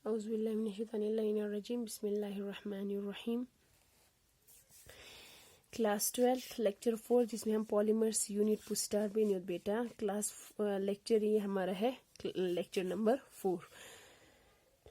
औज़ुबिल्लाहिमिनश्शैतानिर्रजीम बिस्मिल्लाहिर्रहमानिर्रहीम। Class 12 lecture 4 जिसमें हम पॉलीमर्स यूनिट पुस्टार बेनियत बेटा क्लास लेक्चर ये हमारा है लेक्चर नंबर 4।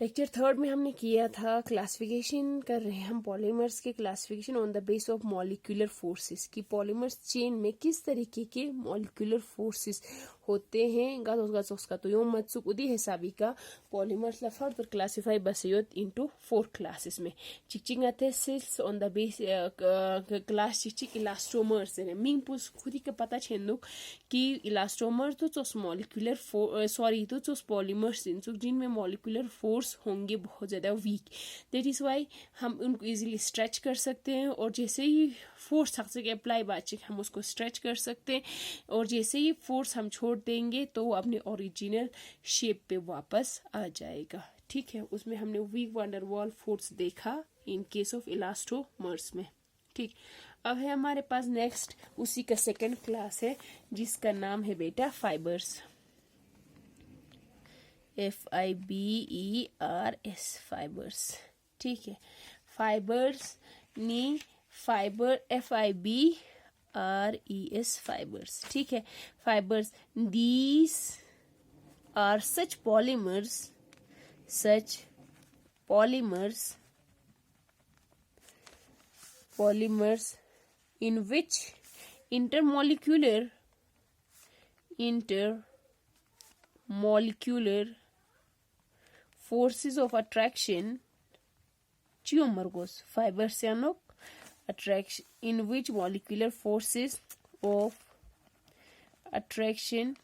लेक्चर 3 में हमने किया था क्लासिफिकेशन कर रहे हैं हम पॉलीमर्स के classification on the base of molecular forces की पॉलीमर्स चेन में किस तरीके के मॉलिक्यूलर फोर्सेस होते हैं गाजोस तो योम मत्सुक उदी हिसाबी का पॉलीमर्स ला फर्दर क्लासिफाई बसयोत इनटू 4 क्लासेस में चिचिंग अथेसिस ऑन द बेस क्लास चिचिक इलास्टोमर्स ने मिंग पुस खुदी के पता छेंदुक कि इलास्टोमर तो चोस मॉलिक्यूलर सॉरी तो चोस पॉलीमर्स जिनमें मॉलिक्यूलर फोर्स होंगे बहुत ज़्यादा वीक। दैट इज़ वाई हम उनको इजीली स्ट्रेच कर सकते हैं और जैसे ही फोर्स हक से अप्लाई बातचीत हम उसको स्ट्रेच कर सकते हैं और जैसे ही फोर्स हम छोड़ देंगे तो वो अपने ओरिजिनल शेप पे वापस आ जाएगा। ठीक है, उसमें हमने वीक वंडरवॉल फोर्स देखा इन केस ऑफ इलास्टोमर्स में। ठीक, अब है हमारे पास नेक्स्ट उसी का सेकेंड क्लास है जिसका नाम है बेटा फाइबर्स। FIBERS fibres. ठीक है, फाइबर्स नी फाइबर FIBRES फाइबर्स। ठीक है, fibres these are such polymers in which intermolecular forces of attraction fibers attraction in which molecular forces of attraction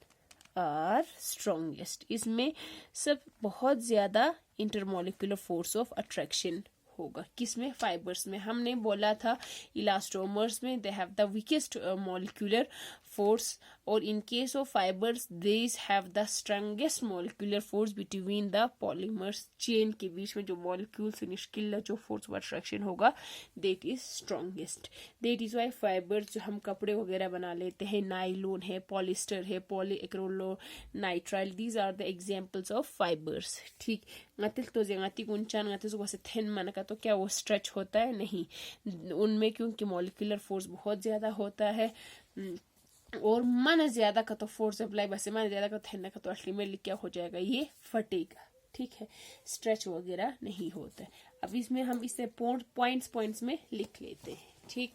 are strongest। इसमें सब बहुत ज्यादा इंटरमोलिकुलर फोर्स ऑफ अट्रैक्शन होगा। किसमें? फाइबर्स में। हमने बोला था इलास्टोमर्स में they have the weakest molecular force और in case of fibres these have the strongest molecular force between the polymers chain के बीच में जो मॉलिक्यूल से निष्क्रिय जो फोर्स ऑफ अट्रैक्शन होगा that is strongest. That is why fibres जो हम कपड़े वगैरह बना लेते हैं, नाइलोन है, पॉलिस्टर है, polyacrylonitrile, these are the examples of fibres. ठीक, ngatiल तो जेंगाती कुंचान ngatiल को वैसे थिन मन का तो क्या वो स्ट्रेच होता है? नहीं, उनमें क्योंकि मॉलिक्यूलर फोर्स बहुत ज्यादा होता है और मन ज्यादा का तो फोर्स अप्लाई बस मन ज्यादा का थिन का तो अल्टीमेटली क्या हो जाएगा? ये फटेगा। ठीक है, स्ट्रेच वगैरह नहीं होता है। अब इसमें हम इसे पॉइंट्स में लिख लेते हैं। ठीक,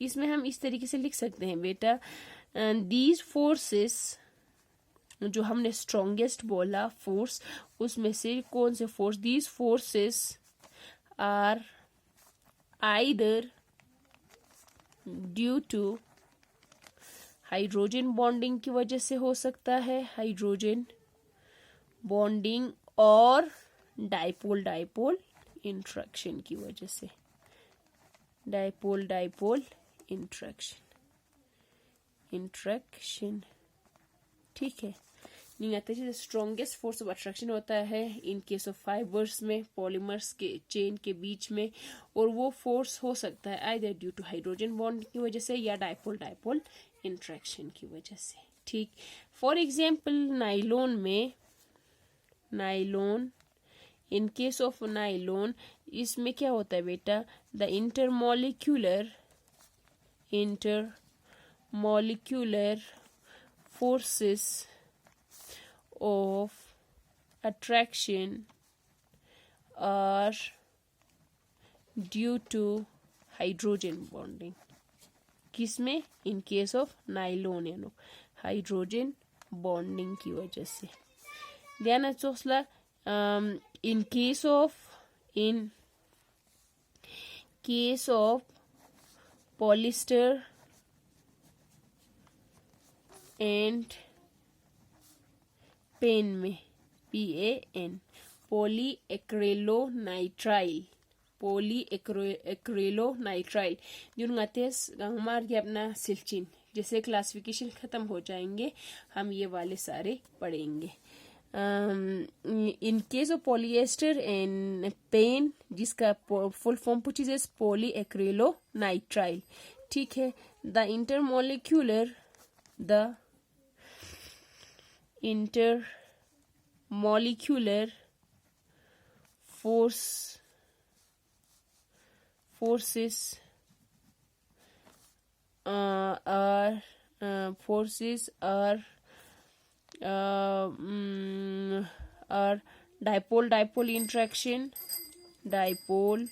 इसमें हम इस तरीके से लिख सकते हैं बेटा, दीज फोर्सेस जो हमने स्ट्रॉन्गेस्ट बोला फोर्स, उसमें से कौन से force? These forces are either due to hydrogen bonding की वजह से हो सकता है, हाइड्रोजन बॉन्डिंग, और डाइपोल इंट्रैक्शन की वजह से, डाइपोल इंट्रैक्शन। ठीक है, स्ट्रॉन्गेस्ट फोर्स ऑफ अट्रैक्शन होता है इन केस ऑफ फाइबर्स में पॉलीमर्स के चेन के बीच में, और वो फोर्स हो सकता है either due to hydrogen bond की वजह से या डाइपोल इंट्रैक्शन की वजह से। ठीक, for example nylon in case of nylon इसमें क्या होता है बेटा? The intermolecular forces of attraction are due to hydrogen bonding। किसमें? in case of nylon hydrogen bonding की वजह से। ध्यान चोसला in case of polyester and PAN में PAN पॉलीएक्रिलोनाइट्राइल जो नतेस हमार के अपना सिल्चिन जैसे क्लासिफिकेशन खत्म हो जाएंगे हम ये वाले सारे पढ़ेंगे। In case of polyester and PAN जिसका फुल फॉर्म पूछी है पॉलीएक्रिलोनाइट्राइल। ठीक है, the intermolecular molecular forces are dipole interaction, dipole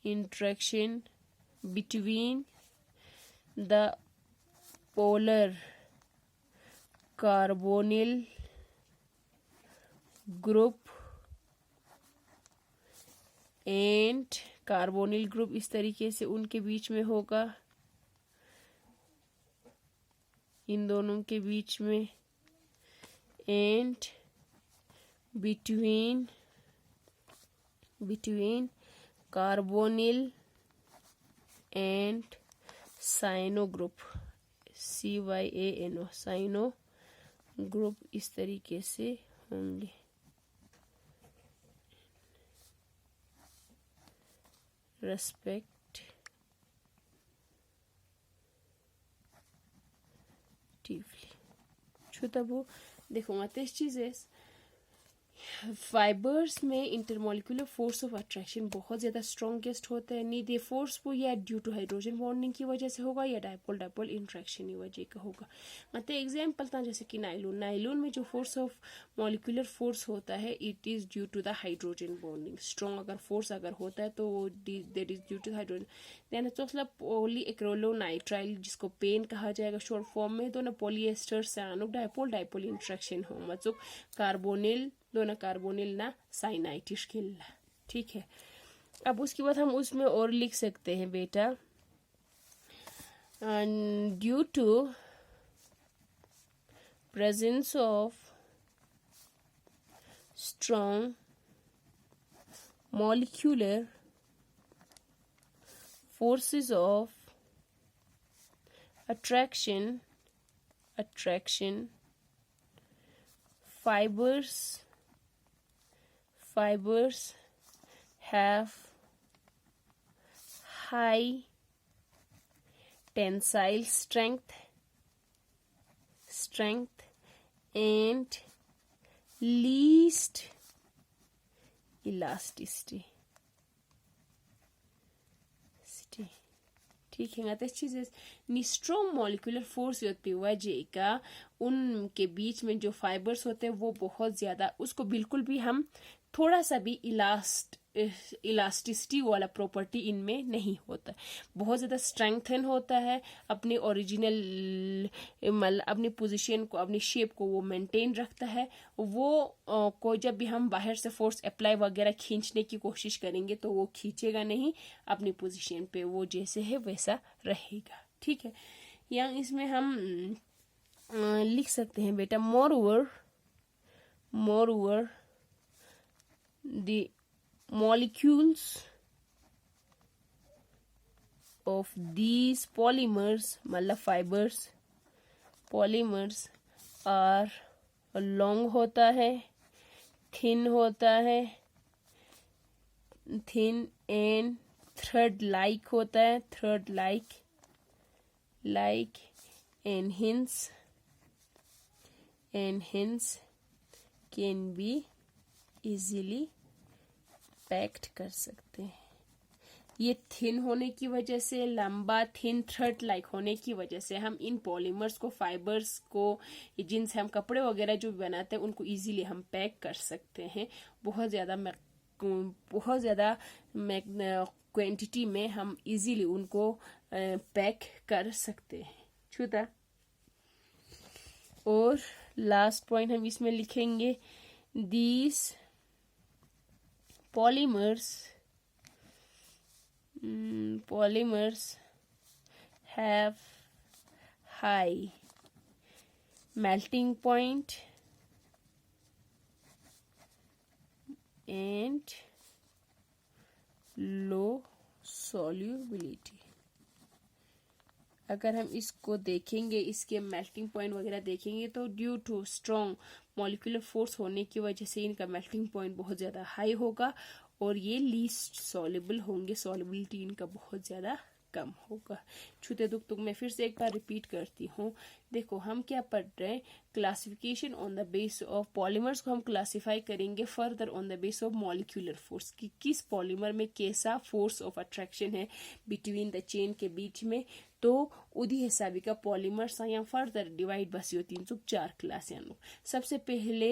interaction between the polar carbonyl group and carbonyl group, इस तरीके से उनके बीच में होगा, इन दोनों के बीच में, and between carbonyl and cyano group, CYANO, cyano group इस तरीके से होंगे। रेस्पेक्टिवली। छोटा वो देखो this चीजें फाइबर्स में इंटरमोलिकुलर फोर्स ऑफ अट्रैक्शन बहुत ज़्यादा स्ट्रॉन्गेस्ट होता है। नीड ये फोर्स वो या ड्यू टू हाइड्रोजन बॉन्डिंग की वजह से होगा या डाइपोल इंट्रैक्शन की वजह का होगा। मतलब एग्जाम्पल था जैसे कि नाइलून में जो फोर्स ऑफ मॉलिकुलर फोर्स होता है it is due to the hydrogen bonding. Strong अगर फोर्स अगर होता है तो वो that is due to hydrogen. Then चौथा पॉलीएक्रिलोनाइट्राइल जिसको पेन कहा जाएगा शॉर्ट फॉर्म में, दोनों पॉलीएस्टर साइनो डाइपोल इंट्रैक्शन हो मतलब कार्बोनिल दोनों कार्बोनिल ना साइनाइटिश किल्ला। ठीक है, अब उसके बाद हम उसमें और लिख सकते हैं बेटा, due to presence of strong molecular forces of attraction fibers have high tensile strength and least elasticity। ठीक है, तो चीज़ें स्ट्रॉन्ग मॉलिक्यूलर फोर्स होती है वजह का उनके बीच में जो फाइबर्स होते हैं वो बहुत ज़्यादा, उसको बिल्कुल भी हम थोड़ा सा भी इलास्टिसिटी वाला प्रॉपर्टी इनमें नहीं होता। बहुत ज़्यादा स्ट्रेंथन होता है, अपने ओरिजिनल अपनी पोजीशन को अपनी शेप को वो मेंटेन रखता है। वो को जब भी हम बाहर से फोर्स अप्लाई वगैरह खींचने की कोशिश करेंगे तो वो खींचेगा नहीं, अपनी पोजीशन पे वो जैसे है वैसा रहेगा। ठीक है, या इसमें हम लिख सकते हैं बेटा, moreover the molecules of these मतलब polymers are long होता है, thin होता है, thin and thread like होता है, thread like and hence can be easily packed कर सकते हैं। ये थिन होने की वजह से, लंबा थिन थ्रेड लाइक होने की वजह से हम इन पॉलीमर्स को, फाइबर्स को, जिनसे हम कपड़े वगैरह जो बनाते हैं उनको इजीली हम पैक कर सकते हैं। बहुत ज़्यादा क्वांटिटी में हम इजीली उनको पैक कर सकते हैं। छूता और लास्ट पॉइंट हम इसमें लिखेंगे, these polymers have high melting point and low solubility। अगर हम इसको देखेंगे, इसके मेल्टिंग पॉइंट वगैरह देखेंगे तो due to strong molecular force होने की वजह से इनका मेल्टिंग पॉइंट बहुत ज़्यादा हाई होगा और ये लीस्ट सॉल्युबल होंगे, सॉल्युबिलिटी इनका बहुत ज़्यादा कम होगा। छूते दुख तुक मैं फिर से एक बार रिपीट करती हूँ। देखो हम क्या पढ़ रहे हैं, classification on the base of polymers को हम क्लासिफाई करेंगे further on the base of molecular force, कि किस पॉलीमर में कैसा फोर्स ऑफ अट्रैक्शन है बिटवीन द चेन के बीच में। तो उदी हिसाबी का पॉलीमर्स या फर्दर डिवाइड बस 304 क्लास। सबसे पहले